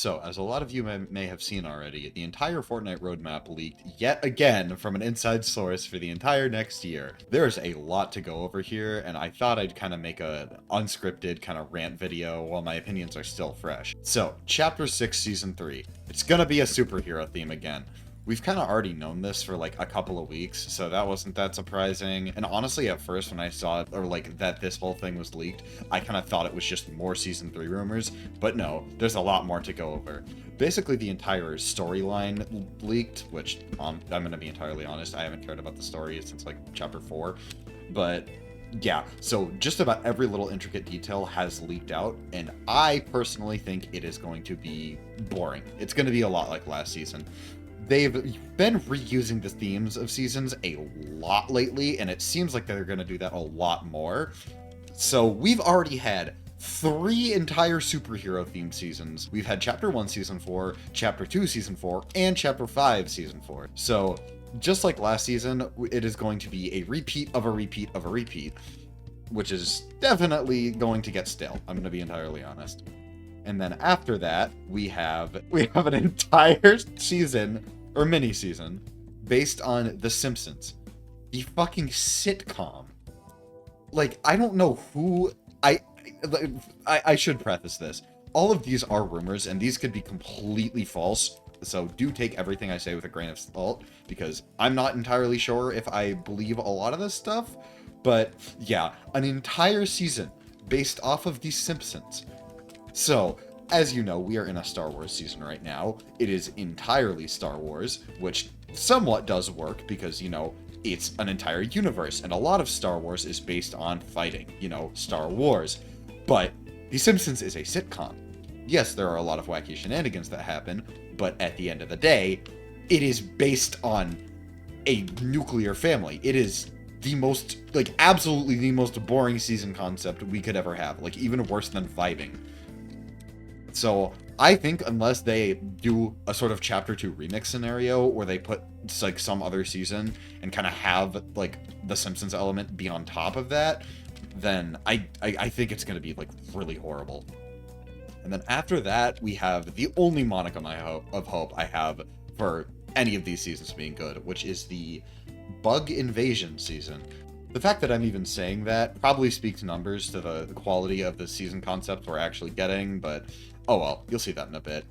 So, as a lot of you may have seen already, the entire Fortnite roadmap leaked yet again from an inside source for the entire next year. There's a lot to go over here, and I thought I'd kind of make an unscripted kind of rant video while my opinions are still fresh. So, Chapter 6, Season 3. It's gonna be a superhero theme again. We've kind of already known this for like a couple of weeks, so that wasn't that surprising. And honestly, at first when I saw it, or like that this whole thing was leaked, I kind of thought it was just more Season 3 rumors, but no, there's a lot more to go over. Basically, the entire storyline leaked, which I'm going to be entirely honest, I haven't cared about the story since like Chapter 4, but yeah, so just about every little intricate detail has leaked out, and I personally think it is going to be boring. It's going to be a lot like last season. They've been reusing the themes of seasons a lot lately, and it seems like they're going to do that a lot more. So we've already had 3 entire superhero-themed seasons. We've had Chapter 1 Season 4, Chapter 2 Season 4, and Chapter 5 Season 4. So, just like last season, it is going to be a repeat of a repeat of a repeat, which is definitely going to get stale, I'm going to be entirely honest. And then after that, we have an entire season, or mini-season, based on The Simpsons. The fucking sitcom. Like, I don't know who... I should preface this. All of these are rumors, and these could be completely false, so do take everything I say with a grain of salt, because I'm not entirely sure if I believe a lot of this stuff, but yeah, an entire season based off of The Simpsons. So, as you know, we are in a Star Wars season right now. It is entirely Star Wars, which somewhat does work because, you know, it's an entire universe, and a lot of Star Wars is based on fighting, you know, Star Wars. But The Simpsons is a sitcom. Yes, there are a lot of wacky shenanigans that happen, but at the end of the day, it is based on a nuclear family. It is the most, like, absolutely the most boring season concept we could ever have. Like, even worse than vibing. So, I think unless they do a sort of Chapter 2 remix scenario where they put, like, some other season and kind of have, like, the Simpsons element be on top of that, then I think it's going to be, like, really horrible. And then after that, we have the only modicum of hope I have for any of these seasons being good, which is the Bug Invasion season. The fact that I'm even saying that probably speaks numbers to the quality of the season concepts we're actually getting, but oh well, you'll see that in a bit.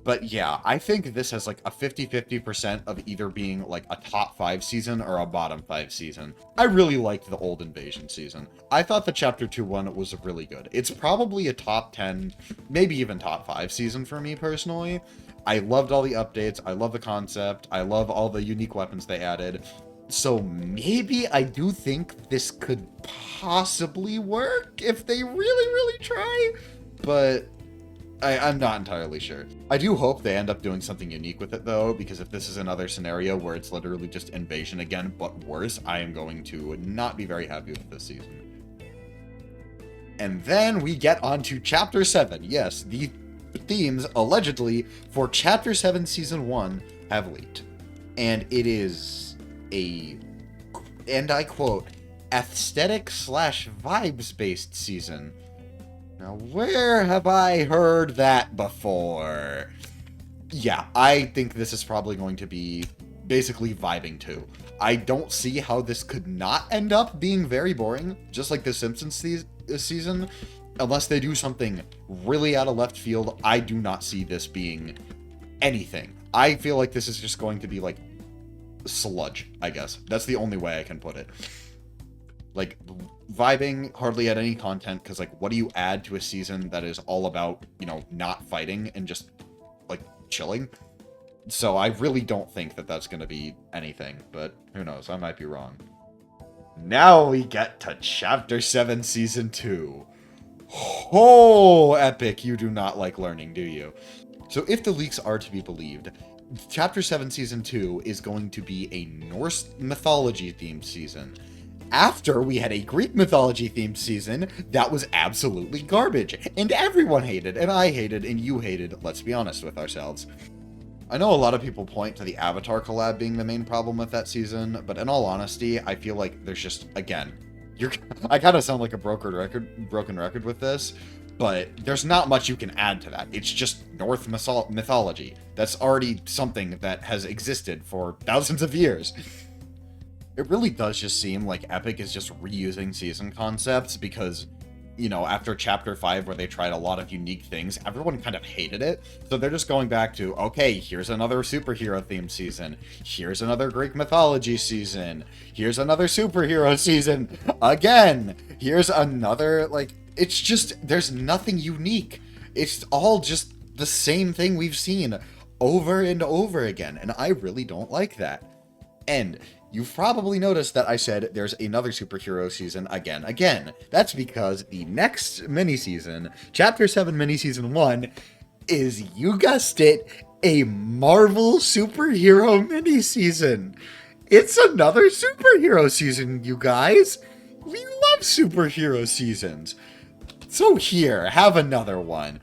But yeah, I think this has like a 50-50% of either being like a top 5 season or a bottom 5 season. I really liked the old Invasion season. I thought the Chapter 2 one was really good. It's probably a top 10, maybe even top 5 season for me personally. I loved all the updates, I love the concept, I love all the unique weapons they added. So maybe I do think this could possibly work if they really try, but I'm not entirely sure. I do hope they end up doing something unique with it, though, because if this is another scenario where it's literally just Invasion again, but worse, I am going to not be very happy with this season. And then we get on to Chapter 7. Yes, the themes, allegedly, for Chapter 7 Season 1 have leaked. And it is a, and I quote, aesthetic/vibes-based season. Now, where have I heard that before? Yeah, I think this is probably going to be basically vibing too. I don't see how this could not end up being very boring, just like the Simpsons season. Unless they do something really out of left field, I do not see this being anything. I feel like this is just going to be like sludge, I guess. That's the only way I can put it. Like, vibing, hardly had any content, because, like, what do you add to a season that is all about, you know, not fighting and just, like, chilling? So I really don't think that that's going to be anything, but who knows, I might be wrong. Now we get to Chapter 7 Season 2. Oh, epic, you do not like learning, do you? So if the leaks are to be believed, Chapter 7 Season 2 is going to be a Norse mythology-themed season. After we had a Greek mythology-themed season that was absolutely garbage, and everyone hated, and I hated, and you hated, let's be honest with ourselves. I know a lot of people point to the Avatar collab being the main problem with that season, but in all honesty, I feel like there's just, again, I kind of sound like a broken record with this, but there's not much you can add to that. It's just Norse mythology. That's already something that has existed for thousands of years. It really does just seem like Epic is just reusing season concepts because, you know, after Chapter 5, where they tried a lot of unique things, everyone kind of hated it. So they're just going back to, okay, here's another superhero-themed season. Here's another Greek mythology season. Here's another superhero season. Again! Here's another, like, it's just, there's nothing unique. It's all just the same thing we've seen over and over again, and I really don't like that. And you've probably noticed that I said there's another superhero season again. That's because the next mini-season, Chapter 7 mini-season 1, is, you guessed it, a Marvel superhero mini-season. It's another superhero season, you guys. We love superhero seasons. So here, have another one.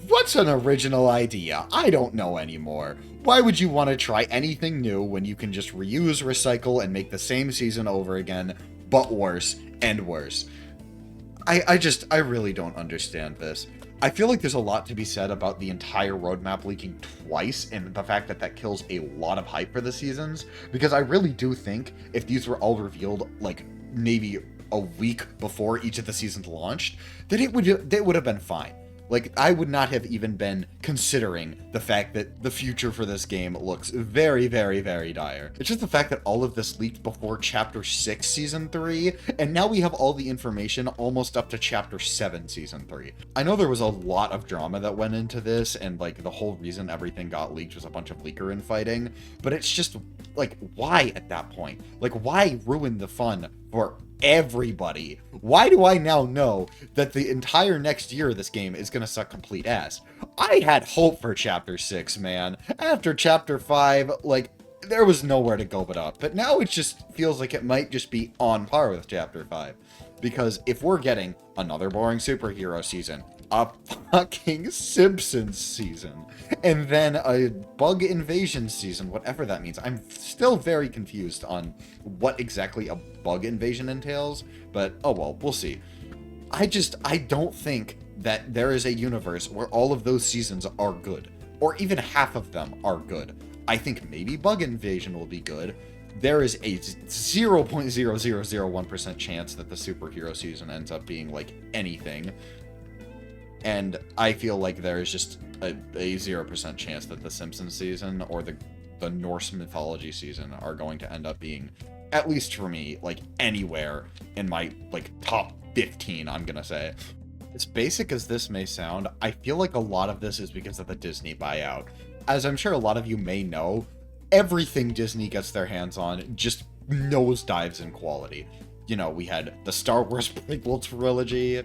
What's an original idea? I don't know anymore. Why would you want to try anything new when you can just reuse, recycle, and make the same season over again, but worse and worse? I really don't understand this. I feel like there's a lot to be said about the entire roadmap leaking twice, and the fact that that kills a lot of hype for the seasons, because I really do think if these were all revealed, like, maybe a week before each of the seasons launched, that it would have been fine. Like, I would not have even been considering the fact that the future for this game looks very, very, very dire. It's just the fact that all of this leaked before Chapter 6 Season 3, and now we have all the information almost up to Chapter 7 Season 3. I know there was a lot of drama that went into this, and, like, the whole reason everything got leaked was a bunch of leaker infighting, but it's just, like, why at that point? Like, why ruin the fun for everybody? Why do I now know that the entire next year this game is gonna suck complete ass? I had hope for Chapter 6, man. After Chapter 5, like, there was nowhere to go but up. But now it just feels like it might just be on par with Chapter 5. Because if we're getting another boring superhero season, a fucking Simpsons season, and then a bug invasion season, whatever that means. I'm still very confused on what exactly a bug invasion entails, but oh well, we'll see. I don't think that there is a universe where all of those seasons are good, or even half of them are good. I think maybe bug invasion will be good. There is a 0.0001% chance that the superhero season ends up being like anything. And I feel like there is just a 0% chance that the Simpsons season or the Norse mythology season are going to end up being, at least for me, like anywhere in my like top 15, I'm gonna say. As basic as this may sound, I feel like a lot of this is because of the Disney buyout. As I'm sure a lot of you may know, everything Disney gets their hands on just nosedives in quality. You know, we had the Star Wars prequel trilogy,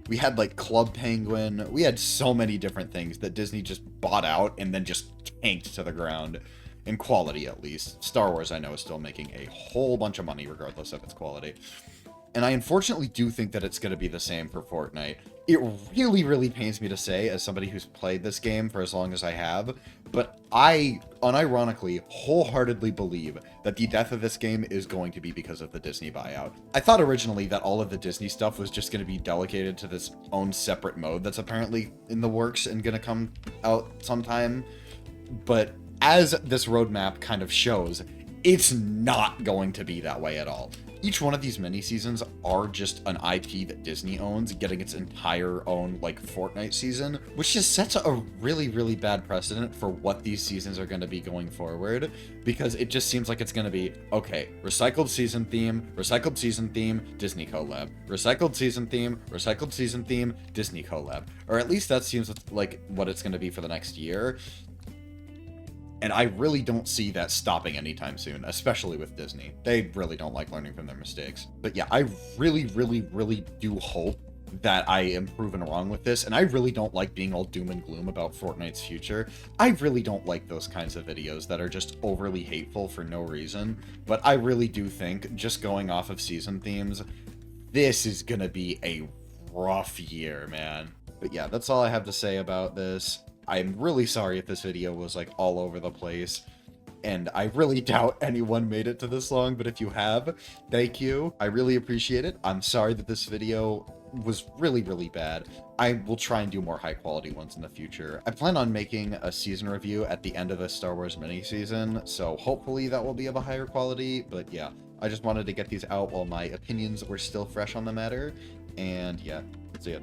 we had, like, Club Penguin. We had so many different things that Disney just bought out and then just tanked to the ground. In quality, at least. Star Wars, I know, is still making a whole bunch of money regardless of its quality. And I unfortunately do think that it's going to be the same for Fortnite. It really, really pains me to say, as somebody who's played this game for as long as I have, but I, unironically, wholeheartedly believe that the death of this game is going to be because of the Disney buyout. I thought originally that all of the Disney stuff was just going to be delegated to this own separate mode that's apparently in the works and going to come out sometime, but as this roadmap kind of shows, it's not going to be that way at all. Each one of these mini-seasons are just an IP that Disney owns, getting its entire own, like, Fortnite season, which just sets a really, really bad precedent for what these seasons are going to be going forward, because it just seems like it's going to be, okay, recycled season theme, Disney collab, recycled season theme, Disney collab. Or at least that seems like what it's going to be for the next year. And I really don't see that stopping anytime soon, especially with Disney. They really don't like learning from their mistakes. But yeah, I really, really, really do hope that I am proven wrong with this, and I really don't like being all doom and gloom about Fortnite's future. I really don't like those kinds of videos that are just overly hateful for no reason, but I really do think, just going off of season themes, this is gonna be a rough year, man. But yeah, that's all I have to say about this. I'm really sorry if this video was, like, all over the place, and I really doubt anyone made it to this long, but if you have, thank you. I really appreciate it. I'm sorry that this video was really, really bad. I will try and do more high quality ones in the future. I plan on making a season review at the end of the Star Wars mini season, so hopefully that will be of a higher quality. But yeah, I just wanted to get these out while my opinions were still fresh on the matter. And yeah, that's it.